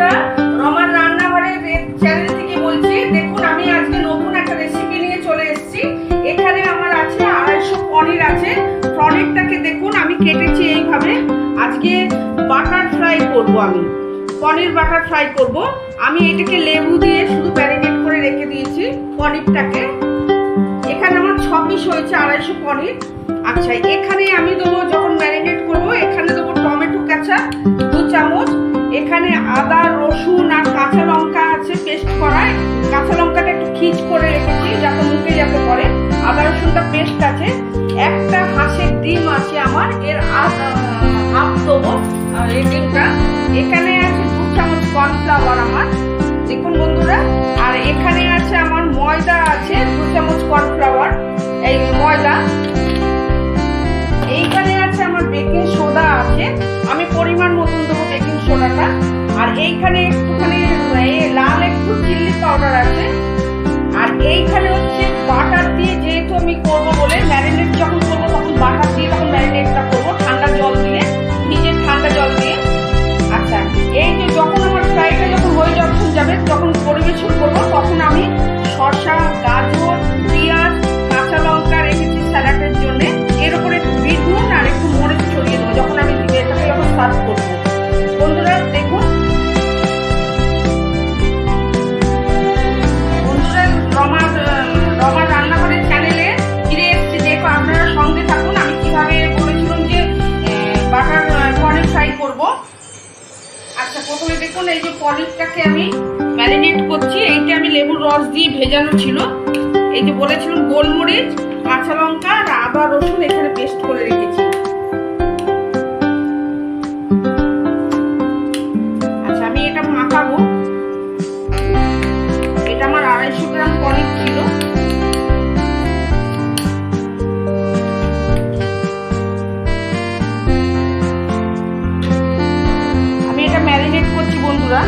বন্ধুরা, রমার রান্নাঘরের চ্যানেল থেকে বলছি। দেখুন, আমি আজকে নতুন একটা রেসিপি নিয়ে চলে এসেছি। এখানে আমার আছে 250 পনির আছে। পনিরটাকে দেখুন আমি কেটেছি এইভাবে। আজকে বাটার ফ্রাই করব, আমি পনির বাটার ফ্রাই করব। আমি এটাকে লেবু দিয়ে শুধু ম্যারিনেট করে রেখে দিয়েছি পনিরটাকে। এখানে আমার 6 পিস হয়েছে 250 পনির। আচ্ছা, এখানে আমি দেবো, যখন ম্যারিনেট করব এখানে দেবো টমেটো কাঁচা 2 চামচ। এখানে আদা রসুন আর কাঁচা লঙ্কা আছে পেস্ট করা। কাঁচা লঙ্কাটা একটু খিচ করে রেখেছি যাতে মুখে যাতে পড়ে। আদা রসুনটা পেস্ট আছে। একটা হাঁসের ডিম আছে আমার, এর হাফ দেবো এই ডিমটা। এখানে আছে 2 চামচ কর্নফ্লাওয়ার আমার, দেখুন বন্ধুরা। আর এখানে আছে আমার ময়দা আছে 2 চামচ কর্নফ্লাওয়ার, এই ময়দা। এইখানে আছে আমার বেকিং সোডা আছে, আমি পরিমাণ মতন দেবো বেকিং সোডাটা। আর এইখানে একটুখানি লাল একটু চিলি পাউডার আছে। আর এইখানে হচ্ছে বাটার দিয়ে, যেহেতু আমি করবো বলে ম্যারিনেট যখন করবো তখন বাটার দিয়ে তখন ম্যারিনেটটা করবো ঠান্ডা জল দিয়ে, নিজের ঠান্ডা জল দিয়ে। আচ্ছা, এই যে যখন আমার ফ্রাইটা যখন হয়ে যাবে তখন পরিবেশন করবো, তখন আমি শসা, গাজর, পেঁয়াজ, কাঁচা লঙ্কা রেখেছি স্যালাডের জন্য। এর উপরে একটু বিট নুন আর একটু মরিচ ছড়িয়ে দেবো যখন আমি এটাকে যখন সার্ভ করবো। বন্ধুরা দেখুন, বন্ধুরা রমার রান্নাঘরের চ্যানেলে ফিরে এসেছি। দেখো, আপনারা সঙ্গে থাকুন। আমি কিভাবে বলেছিলাম যে বাটার পনির ফ্রাই করবো। আচ্ছা, প্রথমে দেখুন এই যে পনিরটাকে আমি ম্যারিনেট করছি। এইটা আমি লেবুর রস দিয়ে ভেজানো ছিল। এই যে বলেছিলাম গোলমরিচ, কাঁচা লঙ্কা আর আদা রসুন এখানে পেস্ট করে রেখেছি। আচ্ছা, আমি এটা মাখাবো। এটা আমার 250 গ্রাম পনির ছিল। আমি এটা ম্যারিনেট করছি বন্ধুরা।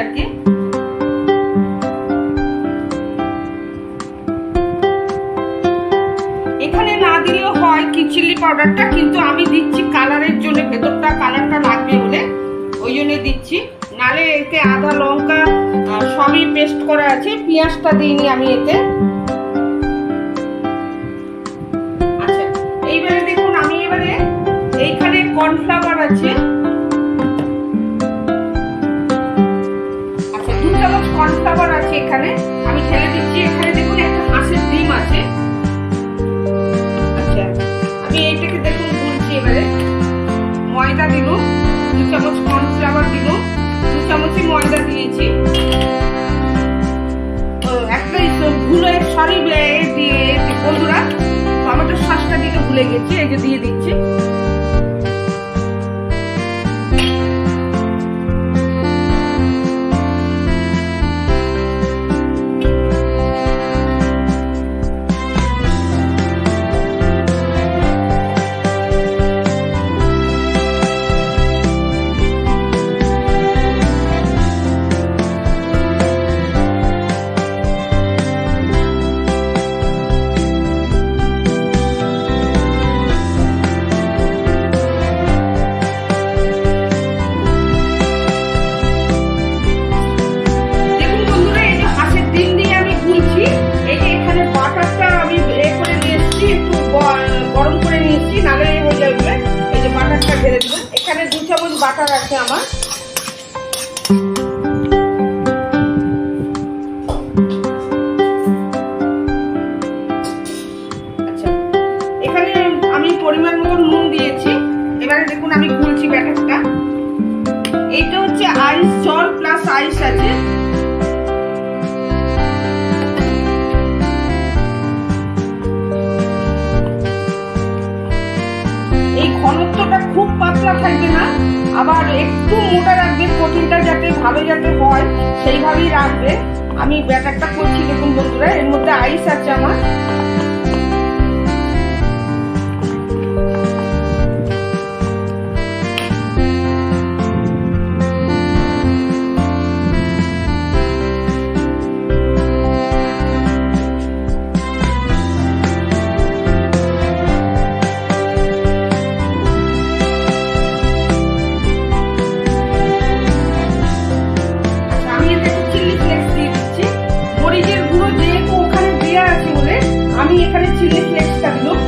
আর কি এখানে না দিলেও হয় কি চিলি পাউডারটা, কিন্তু আমি দিচ্ছি কালারের জন্য, ভেতরটা কালারটা লাগবে বলে ওই জন্য দিচ্ছি। নালে এতে আদা লঙ্কা সবই পেস্ট করা আছে, পেঁয়াজটা দিইনি আমি এতে। আচ্ছা, এইবারে দেখুন আমি এবারে এইখানে কর্নফ্লাওয়ার আছে, কর্নফ্লাওয়ার আছে এখানে, আমি ঢেলে দিচ্ছি। এখানে দেখুন একটা হাঁসের ডিম আছে। আচ্ছা, আমি এইটাকে দেখুন গুলছি। এবারে ময়দা দিল 2 চামচ, কর্নফ্লাওয়ার দিল 2 চামচই ময়দা দিয়েছি। একটা ভুলে সরি দিয়ে বন্ধুরা, টমেটো সসটা দিতে ভুলে গেছি, এই যে দিয়ে দিচ্ছি। আছে আমার। আচ্ছা, এখানে আমি পরিমাণ মতো নুন দিয়েছি। এবারে দেখুন আমি গুলছি ব্যাটারটা। এইটা হচ্ছে আইস, জল প্লাস আইস আছে। এই ঘনত্বটা খুব পাতলা থাকবে না, আবার একটু মোটা রাখবে, প্রোটিনটা যাতে ভালো যাতে হয় সেইভাবেই রাখবে। আমি ব্যাটারটা করছি দেখুন বন্ধুরা, এর মধ্যে আইস আছে আমার। আমি এখানে চিলি ফ্লেক্সটা দিলাম।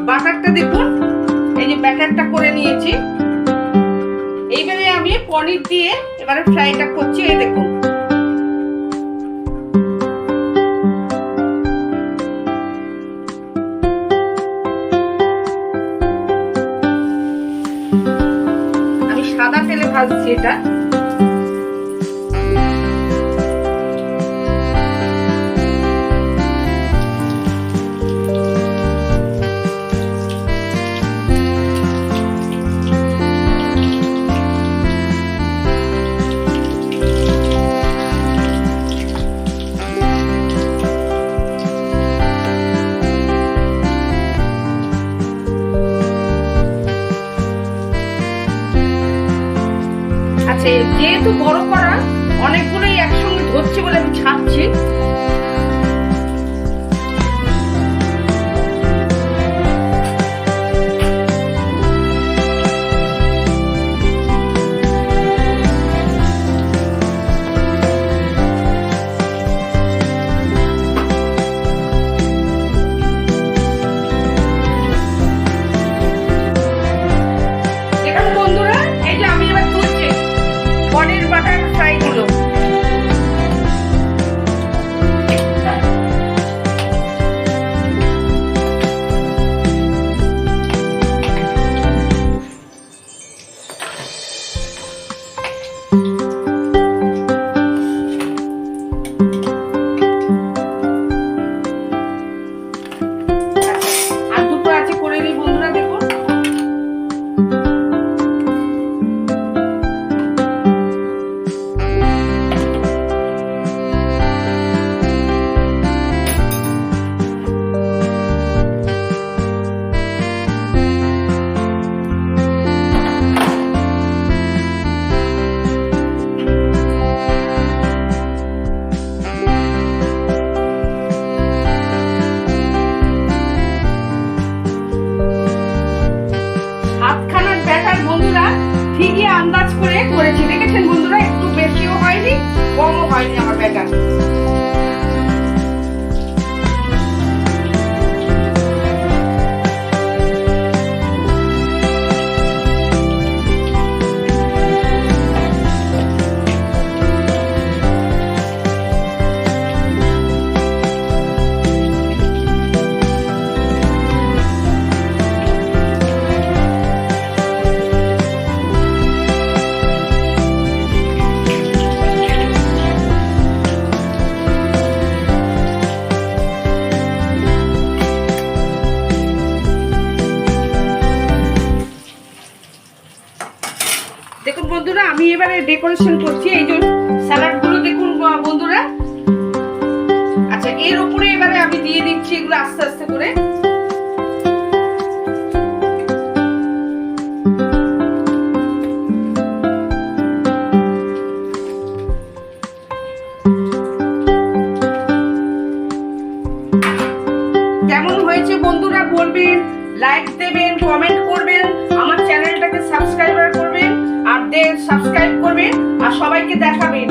বাটারটা দেখুন, এই যে ব্যাটারটা করে নিয়েছি। এইবারে আমি পনির দিয়ে এবারে ফ্রাইটা করছি। এই দেখুন আমি সাদা তেলে ভাজছি এটা। যেহেতু বড় করা, অনেকগুলোই একসঙ্গে ধরছে বলে আমি ছাড়ছি। পনির বাটার ফ্রাই গুলো আর দুটো আছে করে নিই বন্ধুরা। দেখুন ঠিকই আন্দাজ করে করেছি, দেখেছেন বন্ধুরা, একটু বেশিও হয়নি কমও হয়নি আমার ব্যাটার। দেখুন বন্ধুরা, আমি এবারে ডেকোরেশন করছি। এই যে স্যালাড গুলো দেখুন বন্ধুরা। আচ্ছা, এর উপরে এবারে আমি দিয়ে দিচ্ছি এগুলো আস্তে আস্তে করে। দেখবেন, কমেন্ট করবেন, আমার চ্যানেলটাকে সাবস্ক্রাইব করবেন আর সবাইকে দেখাবেন।